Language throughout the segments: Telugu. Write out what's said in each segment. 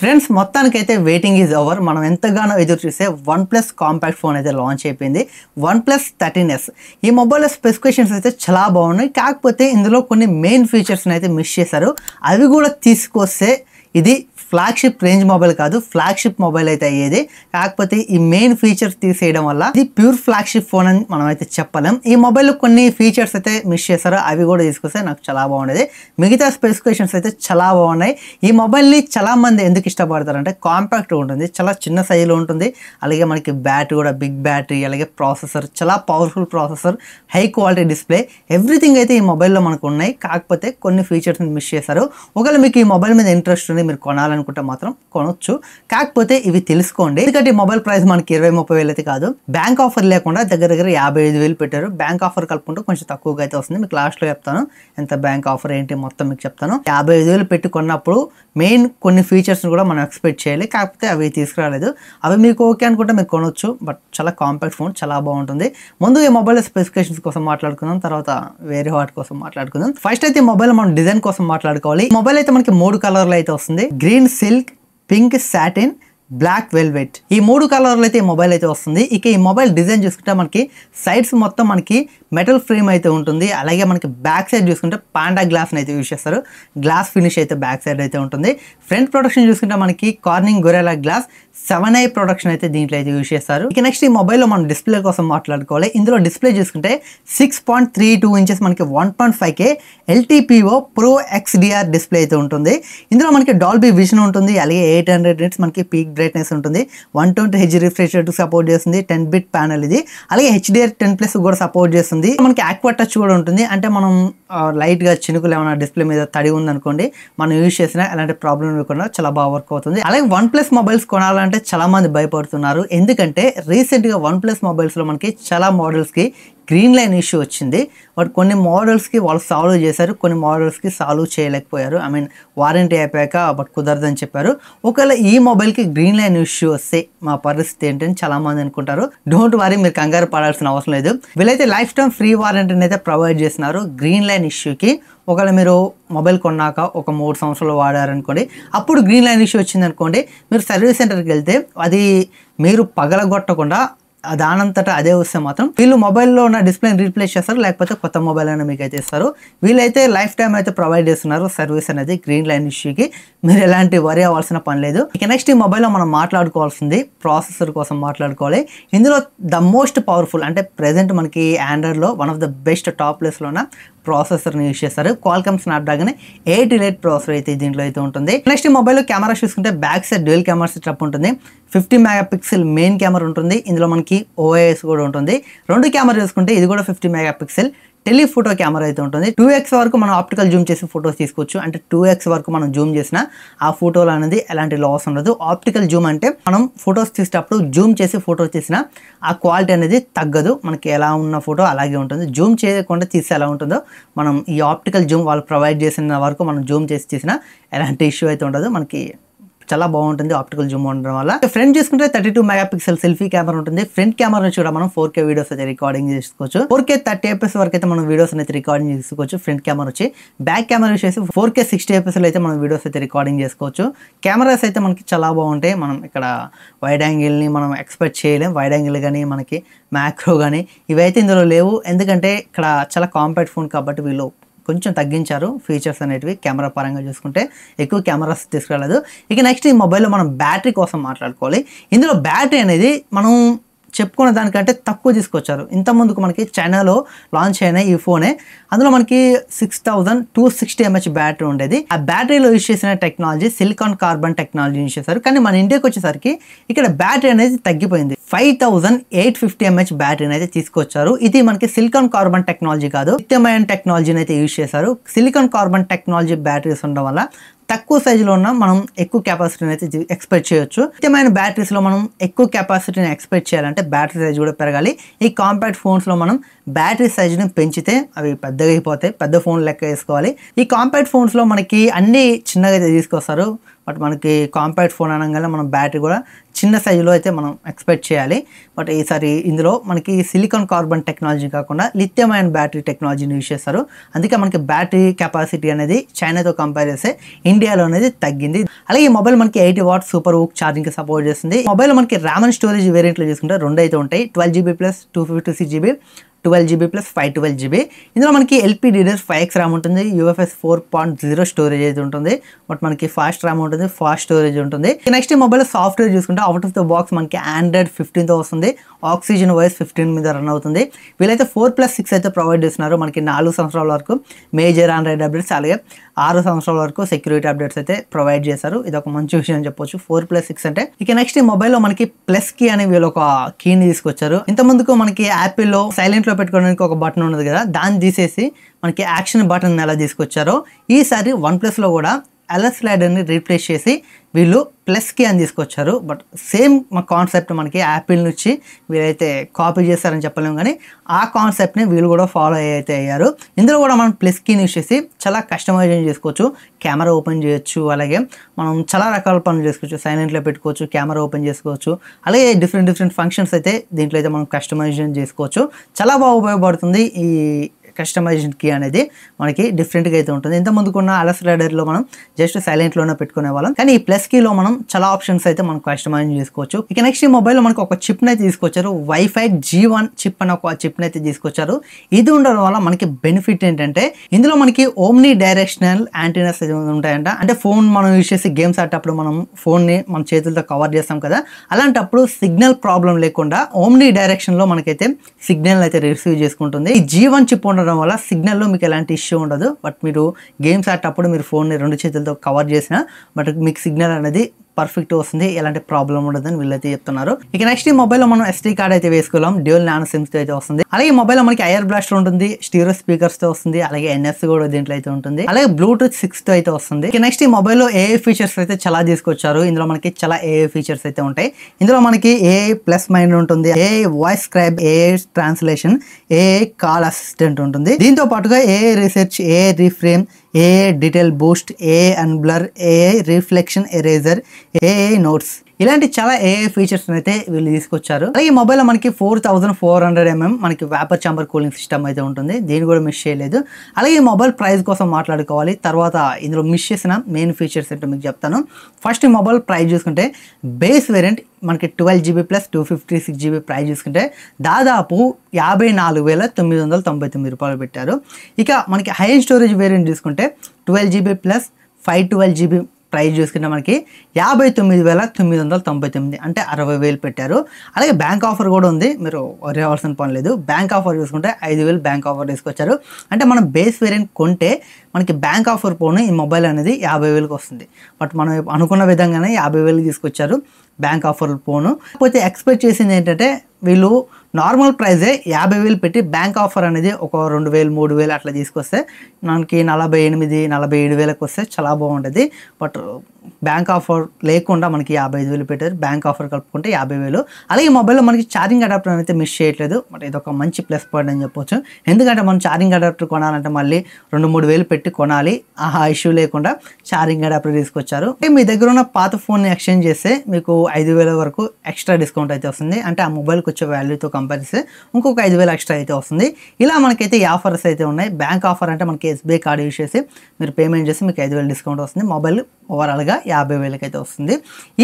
ఫ్రెండ్స్ మొత్తానికైతే వెయిటింగ్ ఈజ్ ఓవర్. మనం ఎంతగానో ఎదురు చూసే OnePlus కాంపాక్ట్ ఫోన్ అయితే లాంచ్ అయిపోయింది. OnePlus 13s. ఈ మొబైల్ స్పెసిఫికేషన్స్ అయితే చాలా బాగున్నాయి. కాకపోతే ఇందులో కొన్ని మెయిన్ ఫీచర్స్ని అయితే మిస్ చేశారు. అవి కూడా తీసుకొస్తే ఇది ఫ్లాగ్షిప్ రేంజ్ మొబైల్ కాదు, ఫ్లాగ్షిప్ మొబైల్ అయితే అయ్యేది. కాకపోతే ఈ మెయిన్ ఫీచర్స్ తీసేయడం వల్ల ఇది ప్యూర్ ఫ్లాగ్షిప్ ఫోన్ అని మనం అయితే చెప్పలేం. ఈ మొబైల్లో కొన్ని ఫీచర్స్ అయితే మిస్ చేశారు, అవి కూడా తీసుకొస్తే నాకు చాలా బాగుండేది. మిగతా స్పెసిఫికేషన్స్ అయితే చాలా బాగున్నాయి. ఈ మొబైల్ని చాలా మంది ఎందుకు ఇష్టపడతారంటే కాంపాక్ట్ ఉంటుంది, చాలా చిన్న సైజులో ఉంటుంది. అలాగే మనకి బ్యాటరీ కూడా బిగ్ బ్యాటరీ, అలాగే ప్రాసెసర్ చాలా powerful processor, high quality display, everything అయితే ఈ మొబైల్లో మనకు ఉన్నాయి. కాకపోతే కొన్ని ఫీచర్స్ని మిస్ చేశారు. ఒకవేళ మీకు ఈ మొబైల్ మీద ఇంట్రెస్ట్ ఉంది, మీరు కొనాలనుకుంటే మాత్రం కొనొచ్చు. కాకపోతే ఇవి తెలుసుకోండి, ఎందుకంటే ఈ మొబైల్ ప్రైస్ మనకి 20-30 వేలు అయితే కాదు. బ్యాంక్ ఆఫర్ లేకుండా దగ్గర 55,000 పెట్టారు. బ్యాంక్ ఆఫర్ కలుపుకుంటే కొంచెం తక్కువగా అయితే వస్తుంది. మీకు లాస్ట్లో చెప్తాను ఎంత బ్యాంక్ ఆఫర్ ఏంటి మొత్తం మీకు చెప్తాను. 55,000 పెట్టి కొన్నప్పుడు మెయిన్ కొన్ని ఫీచర్స్ కూడా మనం ఎక్స్పెక్ట్ చేయాలి. కాకపోతే అవి తీసుకురాలేదు. అవి మీకు ఓకే అనుకుంటే మీరు కొనొచ్చు. బట్ చాలా కాంపాక్ట్ ఫోన్, చాలా బాగుంటుంది. ముందు ఈ మొబైల్ స్పెసిఫికేషన్స్ కోసం మాట్లాడుకుందాం, తర్వాత వేరే వాటి కోసం మాట్లాడుకుందాం. ఫస్ట్ అయితే ఈ మొబైల్ మనం డిజైన్ కోసం మాట్లాడుకోవాలి. ఈ మొబైల్ అయితే మనకి 3 కలర్లు అయితే వస్తుంది. Green silk, pink satin, black velvet, ఈ 3 కలర్లు అయితే ఈ మొబైల్ అయితే వస్తుంది. ఇక ఈ మొబైల్ డిజైన్ చూసుకుంటే మనకి సైడ్స్ మొత్తం మనకి మెటల్ ఫ్రేమ్ అయితే ఉంటుంది. అలాగే మనకి బ్యాక్ సైడ్ చూసుకుంటే పాండా గ్లాస్ని అయితే యూజ్ చేస్తారు. గ్లాస్ ఫినిష్ అయితే బ్యాక్ సైడ్ అయితే ఉంటుంది. ఫ్రంట్ ప్రొడక్షన్ చూసుకుంటే మనకి Corning gorilla glass 7i production అయితే దీంట్లో అయితే యూజ్ చేస్తారు. ఇక నెక్స్ట్ ఈ మొబైల్లో మనం డిస్ప్లే కోసం మాట్లాడుకోవాలి. ఇందులో డిస్ప్లే చూసుకుంటే 6.32 ఇంచెస్ మనకి 1.5K LTPO Pro XDR display అయితే ఉంటుంది. ఇందులో మనకి డాల్బీ విజన్ ఉంటుంది. అలాగే 800 నిట్స్ మనకి పీక్ బ్రైట్నెస్ ఉంటుంది. 120Hz రిఫ్రెష్ రేట్ సపోర్ట్ చేస్తుంది. 10-bit ప్యానల్ ఇది. అలాగే HDR10+ కూడా సపోర్ట్ చేస్తుంది. మనకి ఆక్వా టచ్ కూడా ఉంటుంది. అంటే మనం లైట్ గా చినుకులు ఏమైనా డిస్ప్లే మీద తడి ఉందనుకోండి, మనం యూజ్ చేసినా ఎలాంటి ప్రాబ్లం లేకుండా చాలా బాగా వర్క్ అవుతుంది. అలాగే OnePlus మొబైల్స్ కొనాలంటే చాలా మంది భయపడుతున్నారు. ఎందుకంటే రీసెంట్ గా OnePlus మొబైల్స్ లో మనకి చాలా మోడల్స్ కి గ్రీన్ లైన్ ఇష్యూ వచ్చింది. బట్ కొన్ని మోడల్స్కి వాళ్ళు సాల్వ్ చేశారు, కొన్ని మోడల్స్కి సాల్వ్ చేయలేకపోయారు. ఐ మీన్ వారంటీ అయిపోయాక బట్ కుదరదని చెప్పారు. ఒకవేళ ఈ మొబైల్కి గ్రీన్ లైన్ ఇష్యూ వస్తే మా పరిస్థితి ఏంటని చాలా మంది అనుకుంటారు. డోంట్ వరీ, మీరు కంగారు పడాల్సిన అవసరం లేదు. వీళ్ళైతే లైఫ్ టైం ఫ్రీ వారంటీని అయితే ప్రొవైడ్ చేస్తున్నారు గ్రీన్ లైన్ ఇష్యూకి. ఒకవేళ మీరు మొబైల్ కొన్నాక ఒక 3 సంవత్సరాలు వాడారనుకోండి, అప్పుడు గ్రీన్ లైన్ ఇష్యూ వచ్చింది అనుకోండి, మీరు సర్వీస్ సెంటర్కి వెళ్తే అది మీరు పగలగొట్టకుండా దానంతటా అదే వస్తే మాత్రం వీళ్ళు మొబైల్లో ఉన్న డిస్ప్లేని రీప్లేస్ చేస్తారు, లేకపోతే కొత్త మొబైల్ అయినా మీకు అయితే ఇస్తారు. వీళ్ళైతే లైఫ్ టైం అయితే ప్రొవైడ్ చేస్తున్నారు సర్వీస్ అనేది గ్రీన్ లైన్ ఇష్యూకి. మీరు ఎలాంటి వరి అవ్వాల్సిన పని లేదు. ఇక నెక్స్ట్ ఈ మొబైల్లో మనం మాట్లాడుకోవాల్సింది ప్రాసెసర్ కోసం మాట్లాడుకోవాలి. ఇందులో ద మోస్ట్ పవర్ఫుల్, అంటే ప్రెసెంట్ మనకి ఆండ్రాయిడ్లో one of the best top ప్లేస్లో ఉన్న ప్రాసెసర్ని యూజ్ చేస్తారు. క్వాల్కమ్ స్నాప్డ్రాగన్ 888 ప్రాసెసర్ అయితే దీంట్లో అయితే ఉంటుంది. నెక్స్ట్ ఈ మొబైల్లో కెమెరా చూసుకుంటే back side dual camera setup ఉంటుంది. 50 మెగాపిక్సెల్ మెయిన్ కెమెరా ఉంటుంది. ఇందులో మనకి OIS కూడా ఉంటుంది. 2 కెమెరా చూసుకుంటే ఇది కూడా 50 మెగాపిక్సెల్ టెలిఫోటో కెమెరా అయితే ఉంటుంది. 2x వరకు మనం ఆప్టికల్ జూమ్ చేసి ఫోటోస్ తీసుకోవచ్చు. అంటే 2x వరకు మనం జూమ్ చేసిన ఆ ఫోటోలు అనేది ఎలాంటి లాస్ ఉండదు. ఆప్టికల్ జూమ్ అంటే మనం ఫొటోస్ తీసేటప్పుడు జూమ్ చేసి ఫోటో తీసిన ఆ క్వాలిటీ అనేది తగ్గదు. మనకి ఎలా ఉన్న ఫోటో అలాగే ఉంటుంది. జూమ్ చేయకుండా తీస్తే ఎలా ఉంటుందో మనం ఈ ఆప్టికల్ జూమ్ వాళ్ళు ప్రొవైడ్ చేసిన వరకు మనం జూమ్ చేసి తీసిన ఎలాంటి ఇష్యూ అయితే ఉండదు. మనకి చాలా బాగుంటుంది ఆప్టికల్ జూమ్ ఉండడం వల్ల. ఫ్రంట్ చూసుకుంటే 32 మెగాపిక్సెల్ సెల్ఫీ కెమెరా ఉంటుంది. ఫ్రంట్ కెమెరా నుంచి కూడా మనం 4K వీడియోస్ అయితే రికార్డింగ్ చేసుకోవచ్చు. 4K 30fps వరకు అయితే మనం వీడియోస్ అయితే రికార్డింగ్ చేసుకోవచ్చు. ఫ్రంట్ కెమెరా వచ్చి బ్యాక్ కెమెరా వచ్చేసి 4K 60fps అయితే మనం వీడియోస్ అయితే రికార్డింగ్ చేసుకోవచ్చు. కెమెరాస్ అయితే మనకి చాలా బాగుంటాయి. మనం ఇక్కడ వైడ్ యాంగిల్ని మనం ఎక్స్పెక్ట్ చేయలేం. వైడ్ యాంగిల్ కానీ మనకి మ్యాక్రో కానీ ఇవైతే ఇందులో లేవు. ఎందుకంటే ఇక్కడ చాలా కాంపాక్ట్ ఫోన్ కాబట్టి వీళ్ళు కొంచెం తగ్గించారు ఫీచర్స్ అనేటివి. కెమెరా పరంగా చూసుకుంటే ఎక్కువ కెమెరాస్ తీసుకురాలేదు. ఇక నెక్స్ట్ ఈ మొబైల్లో మనం బ్యాటరీ కోసం మాట్లాడుకోవాలి. ఇందులో బ్యాటరీ అనేది మనం చెప్పుకున్న దానికంటే తక్కువ తీసుకొచ్చారు. ఇంతకుముందుకు మనకి చైనాలో లాంచ్ అయిన ఈ ఫోనే, అందులో మనకి 6260 mAh బ్యాటరీ ఉండేది. ఆ బ్యాటరీలో యూజ్ చేసిన technology silicon carbon technology use చేశారు. కానీ మన ఇండియాకి వచ్చేసరికి ఇక్కడ బ్యాటరీ అనేది తగ్గిపోయింది. 5850 mAh బ్యాటరీని అయితే తీసుకొచ్చారు. ఇది మనకి సిలికాన్ కార్బన్ టెక్నాలజీ కాదు, లిథియం అయాన్ టెక్నాలజీని అయితే యూజ్ చేశారు. సిలికాన్ కార్బన్ టెక్నాలజీ బ్యాటరీస్ ఉండడం వల్ల తక్కువ సైజులో ఉన్న మనం ఎక్కువ కెపాసిటీని అయితే ఎక్స్పెక్ట్ చేయొచ్చు. ముఖ్యమైన బ్యాటరీస్లో మనం ఎక్కువ కెపాసిటీని ఎక్స్పెక్ట్ చేయాలంటే బ్యాటరీ సైజ్ కూడా పెరగాలి. ఈ కాంపాక్ట్ ఫోన్స్లో మనం బ్యాటరీ సైజుని పెంచితే అవి పెద్దగా అయిపోతాయి. పెద్ద ఫోన్ లెక్క వేసుకోవాలి. ఈ కాంపాక్ట్ ఫోన్స్లో మనకి అన్ని చిన్నగా అయితే తీసుకొస్తారు. బట్ మనకి కాంపాక్ట్ ఫోన్ అనగానే మనం బ్యాటరీ కూడా చిన్న సైజులో అయితే మనం ఎక్స్పెక్ట్ చేయాలి. బట్ ఈసారి ఇందులో మనకి సిలికాన్ కార్బన్ టెక్నాలజీ కాకుండా లిథియం అయన్ బ్యాటరీ టెక్నాలజీని యూజ్ చేస్తారు. అందుకే మనకి బ్యాటరీ కెపాసిటీ అనేది చైనాతో కంపేర్ చేస్తే ఇండియాలో అనేది తగ్గింది. అలాగే ఈ మొబైల్ మనకి 80 వాట్ సూపర్ హుక్ ఛార్జింగ్ కి సపోర్ట్ చేస్తుంది. మొబైల్ మనకి ర్యామ్ అండ్ స్టోరేజ్ వేరియంట్లో చూసుకుంటే 2 అయితే ఉంటాయి. 12GB plus 256GB, 12GB plus 512GB. ఇందులో మనకి LPDDR5X ర్యామ్ ఉంటుంది, UFS 4.0 స్టోరేజ్ అయితే ఉంటుంది. బట్ మనకి ఫాస్ట్ ర్యామ్ ఉంటుంది, ఫాస్ట్ స్టోరేజ్ ఉంటుంది. నెక్స్ట్ ఈ మొబైల్ సాఫ్ట్వేర్ చూసుకుంటే అవుట్ ఆఫ్ ద బాక్స్ మనకి Android 15తో వస్తుంది. ఆక్సిజన్ OS 15 మీద రన్ అవుతుంది. వీళ్ళైతే 4+6 అయితే ప్రొవైడ్ చేస్తున్నారు. మనకి 4 సంవత్సరాల వరకు మేజర్ ఆండ్రాయిడ్ అప్డేట్స్, అలాగే 6 సంవత్సరాల వరకు సెక్యూరిటీ అప్డేట్స్ అయితే ప్రొవైడ్ చేశారు. ఇది ఒక మంచి విషయం అని చెప్పొచ్చు 4+6 అంటే. ఇక నెక్స్ట్ ఈ మొబైల్లో మనకి ప్లస్ కీ అనే వీళ్ళు ఒక కీని తీసుకొచ్చారు. ఇంత ముందుకు మనకి యాపిల్లో సైలెంట్ లో పెట్టుకోవడానికి ఒక బటన్ ఉన్నది కదా, దాన్ని తీసేసి మనకి యాక్షన్ బటన్ ఎలా తీసుకొచ్చారో ఈసారి OnePlus లో కూడా అలర్ట్ స్లైడర్ని రీప్లేస్ చేసి వీళ్ళు ప్లస్ కీ అని తీసుకొచ్చారు. బట్ సేమ్ మా కాన్సెప్ట్ మనకి యాపిల్ నుంచి వీళ్ళైతే కాపీ చేస్తారని చెప్పలేము, కానీ ఆ కాన్సెప్ట్ని వీళ్ళు కూడా ఫాలో అయితే అయ్యారు. ఇందులో కూడా మనం ప్లస్ కీని యూస్ చేసి చాలా కస్టమైజేషన్ చేసుకోవచ్చు. కెమెరా ఓపెన్ చేయొచ్చు, అలాగే మనం చాలా రకాల పనులు చేసుకోవచ్చు. సైలెంట్లో పెట్టుకోవచ్చు, కెమెరా ఓపెన్ చేసుకోవచ్చు, అలాగే డిఫరెంట్ ఫంక్షన్స్ అయితే దీంట్లో అయితే మనం కస్టమైజేషన్ చేసుకోవచ్చు. చాలా బాగా ఉపయోగపడుతుంది ఈ కస్టమైజేషన్ కీ అనేది. మనకి డిఫరెంట్గా అయితే ఉంటుంది. ఇంత ముందుకున్న అలర్ట్ స్లైడర్లో మనం జస్ట్ సైలెంట్లోనే పెట్టుకునే వాళ్ళం, కానీ ఈ ప్లస్ కీలో మనం చాలా ఆప్షన్స్ అయితే మనం కస్టమైజ్ చేసుకోవచ్చు. ఇక నెక్స్ట్ ఈ మొబైల్లో మనకి ఒక చిప్ని అయితే తీసుకొచ్చారు. వైఫై G1 చిప్ అనే ఒక చిప్ని అయితే తీసుకొచ్చారు. ఇది ఉండడం వల్ల మనకి బెనిఫిట్ ఏంటంటే ఇందులో మనకి ఓమ్ని డైరెక్షనల్ యాంటీనాస్ ఉంటాయంట. అంటే ఫోన్ మనం యూజ్ చేసి గేమ్స్ ఆడేటప్పుడు మనం ఫోన్ని మన చేతులతో కవర్ చేస్తాం కదా, అలాంటప్పుడు సిగ్నల్ ప్రాబ్లం లేకుండా ఓమ్ని డైరెక్షన్లో మనకైతే సిగ్నల్ అయితే రిసీవ్ చేసుకుంటుంది. ఈ G1 చిప్ ఉండడం వల్ల సిగ్నల్లో మీకు ఎలాంటి ఇష్యూ ఉండదు. బట్ మీరు గేమ్స్ ఆడేటప్పుడు మీరు ఫోన్ని 2 చేతులతో కవర్ చేసినా బట్ మీకు సిగ్నల్ అనేది పర్ఫెక్ట్ వస్తుంది, ఎలాంటి ప్రాబ్లం ఉండదని వీళ్ళైతే చెప్తున్నారు. ఇక నెక్స్ట్ ఈ మొబైల్లో మనం SD కార్డ్ అయితే వేసుకోలేం, డ్యూయల్ నానో సిమ్స్ అయితే వస్తుంది. అలాగే ఈ మొబైల్లో మనకి ఎయిర్ బ్లాస్టర్ ఉంటుంది, స్టీరియో స్పీకర్స్ తో వస్తుంది, అలాగే NFC కూడా దీంట్లో అయితే ఉంటుంది, అలాగే బ్లూటూత్ 6 తో అయితే వస్తుంది. ఇక నెక్స్ట్ ఈ మొబైల్లో AI ఫీచర్స్ అయితే చాలా తీసుకొచ్చారు. ఇందులో మనకి చాలా AI ఫీచర్స్ అయితే ఉంటాయి. ఇందులో మనకి AI ప్లస్ మైండ్ ఉంటుంది, AI voice scribe, AI translation, AI call assistant ఉంటుంది. దీంతో పాటుగా AI research, AI reframe, AI detail Boost, AI అన్బ్లర్, AI reflection eraser, AI notes, ఇలాంటి చాలా AI ఫీచర్స్ అయితే వీళ్ళు తీసుకొచ్చారు. అలాగే ఈ మొబైల్లో మనకి 4400mm మనకి వేపర్ చాంబర్ కూలింగ్ సిస్టమ్ అయితే ఉంటుంది, దీన్ని కూడా మిస్ చేయలేదు. అలాగే ఈ మొబైల్ ప్రైస్ కోసం మాట్లాడుకోవాలి. తర్వాత ఇందులో మిస్ చేసిన మెయిన్ ఫీచర్స్ ఏంటో మీకు చెప్తాను. ఫస్ట్ ఈ మొబైల్ ప్రైస్ చూసుకుంటే బేస్ వేరియంట్ మనకి 12GB ప్లస్ 256GB ప్రైస్ చూసుకుంటే దాదాపు 54,999 రూపాయలు పెట్టారు. ఇక మనకి హై స్టోరేజ్ వేరియంట్ చూసుకుంటే 12GB ప్లస్ 512GB ప్రైస్ చూసుకుంటే మనకి 59,999 అంటే 60,000 పెట్టారు. అలాగే బ్యాంక్ ఆఫర్ కూడా ఉంది, మీరు వరి అవ్వాల్సిన పని లేదు. బ్యాంక్ ఆఫర్ చూసుకుంటే 5,000 బ్యాంక్ ఆఫర్ తీసుకొచ్చారు. అంటే మనం బేస్ వేరియంట్ కొంటే మనకి బ్యాంక్ ఆఫర్ పోను ఈ మొబైల్ అనేది 50,000కి వస్తుంది. బట్ మనం అనుకున్న విధంగానే 50,000 తీసుకొచ్చారు బ్యాంక్ ఆఫర్ పోను. కాకపోతే ఎక్స్పెక్ట్ చేసింది ఏంటంటే వీళ్ళు నార్మల్ ప్రైజే 50,000 పెట్టి బ్యాంక్ ఆఫర్ అనేది ఒక 2,000 3,000 అట్లా తీసుకొస్తే మనకి 48,000-47,000కి వస్తే చాలా బాగుంటుంది. బట్ బ్యాంక్ ఆఫర్ లేకుండా మనకి 55,000 పెట్టారు, బ్యాంక్ ఆఫర్ కలుపుకుంటే 50,000. అలాగే ఈ మొబైల్లో మనకి ఛార్జింగ్ అడాప్టర్ అయితే మిస్ చేయట్లేదు. బట్ ఇది ఒక మంచి ప్లస్ పాయింట్ అని చెప్పొచ్చు. ఎందుకంటే మనం ఛార్జింగ్ అడాప్టర్ కొనాలంటే మళ్ళీ 2-3,000 పెట్టి కొనాలి, ఆ ఇష్యూ లేకుండా ఛార్జింగ్ అడాప్టర్ తీసుకొచ్చారు. మీ దగ్గర ఉన్న పాత ఫోన్ని ఎక్స్చేంజ్ చేస్తే మీకు 5,000 వరకు ఎక్స్ట్రా డిస్కౌంట్ అయితే వస్తుంది. అంటే ఆ మొబైల్కి వచ్చే వాల్యూతో కంపేర్ చేస్తే ఇంకొక 5,000 ఎక్స్ట్రా అయితే వస్తుంది. ఇలా మనకైతే ఈ ఆఫర్స్ అయితే ఉన్నాయి. బ్యాంక్ ఆఫర్ అంటే మనకి SBI కార్డు యూజ్ చేసి మీరు పేమెంట్ చేసి మీకు 5,000 డిస్కౌంట్ వస్తుంది. మొబైల్ ఓవరాల్గా 50,000 అయితే వస్తుంది.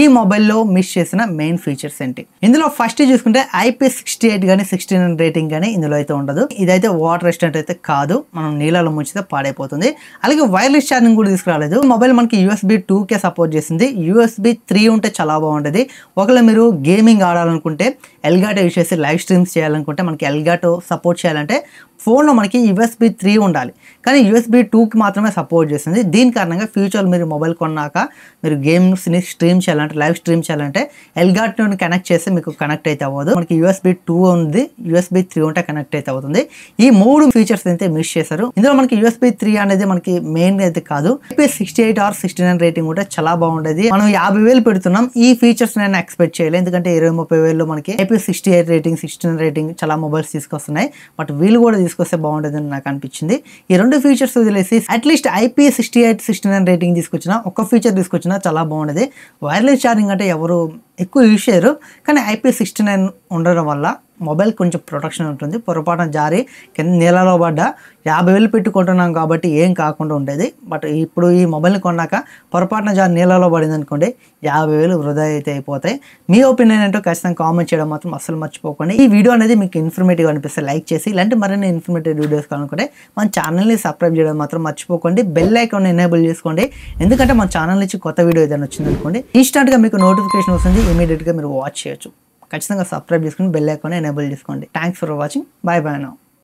ఈ మొబైల్లో మిస్ చేసిన మెయిన్ ఫీచర్స్ ఏంటి? ఇందులో ఫస్ట్ చూసుకుంటే IP68 కానీ 69 రేటింగ్ కానీ ఇందులో అయితే ఉండదు. ఇదైతే వాటర్ రెసిస్టెంట్ అయితే కాదు, మనం నీళ్ళలో ముంచితే పాడైపోతుంది. అలాగే వైర్లెస్ ఛార్జింగ్ కూడా తీసుకురాలేదు. మొబైల్ మనకి USB 2కే సపోర్ట్ చేసింది. USB 3 ఉంటే చాలా బాగుంటుంది. ఒకవేళ మీరు గేమింగ్ ఆడాలనుకుంటే, ఎల్గాటో యూజ్ చేసి లైవ్ స్ట్రీమ్స్ చేయాలనుకుంటే, మనకి ఎల్గాటో సపోర్ట్ చేయాలంటే ఫోన్లో మనకి USB 3 ఉండాలి, కానీ USB 2కి మాత్రమే సపోర్ట్ చేస్తుంది. దీని కారణంగా ఫ్యూచర్ మీరు మొబైల్ కొన్నాక మీరు గేమ్స్ని స్ట్రీమ్ చేయాలంటే, లైవ్ స్ట్రీమ్ చేయాలంటే ఎల్గాటోని కనెక్ట్ చేస్తే మీకు కనెక్ట్ అయితే అవ్వదు. మనకి USB 2 ఉంది, USB 3 ఉంటే కనెక్ట్ అయితే అవుతుంది. ఈ 3 ఫీచర్స్ అయితే మిస్ చేశారు. ఇందులో మనకి USB 3 అనేది మనకి మెయిన్ అయితే కాదు. IP68 or 69 రేటింగ్ ఉంటే చాలా బాగుండేది. మనం 50,000 పెడుతున్నాం, ఈ ఫీచర్స్ నేను ఎక్స్పెక్ట్ చేయలేదు. ఎందుకంటే 20-30,000 మనకి IP68 రేటింగ్ 69 రేటింగ్ చాలా మొబైల్స్ తీసుకొస్తున్నాయి. బట్ వీళ్ళు కూడా తీసుకొస్తే బాగుంటుందని నాకు అనిపించింది. ఈ 2 ఫీచర్స్ వదిలేసి అట్లీస్ట్ IP68, 69 రేటింగ్ తీసుకొచ్చిన ఒక ఫీచర్ తీసుకొచ్చినా చాలా బాగుండేది. వైర్లెస్ ఛార్జింగ్ అంటే ఎవరు ఎక్కువ యూజ్ చేయరు, కానీ IP69 ఉండడం వల్ల మొబైల్ కొంచెం ప్రొటెక్షన్ ఉంటుంది. పొరపాటున జారి కింద నీళ్ళలో పడ్డా 50,000 పెట్టి కొంటున్నాం కాబట్టి ఏం కాకుండా ఉండేది. బట్ ఇప్పుడు ఈ మొబైల్ని కొన్నాక పొరపాటున జారి నీళ్ళలో పడింది అనుకోండి 50,000 వృధా అయితే అయిపోతాయి. మీ ఒపీనియన్ ఏంటో ఖచ్చితంగా కామెంట్ చేయడం మాత్రం అస్సలు మర్చిపోకండి. ఈ వీడియో అనేది మీకు ఇన్ఫర్మేటివ్ అనిపిస్తే లైక్ చేసి, ఇలాంటి మరిన్ని ఇన్ఫర్మేటివ్ వీడియోస్ కావాలనుకుంటే మన ఛానల్ని సబ్స్క్రైబ్ చేయడం మాత్రం మర్చిపోకండి. బెల్ ఐకాన్ ఎనేబుల్ చేసుకోండి, ఎందుకంటే మన ఛానల్ నుంచి కొత్త వీడియో ఏదైనా వచ్చింది అనుకోండి ఇన్స్టాంట్గా మీకు నోటిఫికేషన్ వస్తుంది, ఇమీడియట్గా మీరు వాచ్ చేయొచ్చు. ఖచ్చితంగా సబ్స్క్రైబ్ చేసుకుని బెల్ ఐకాన్ ఎనేబుల్ చేసుకోండి. Thanks for watching. By by now.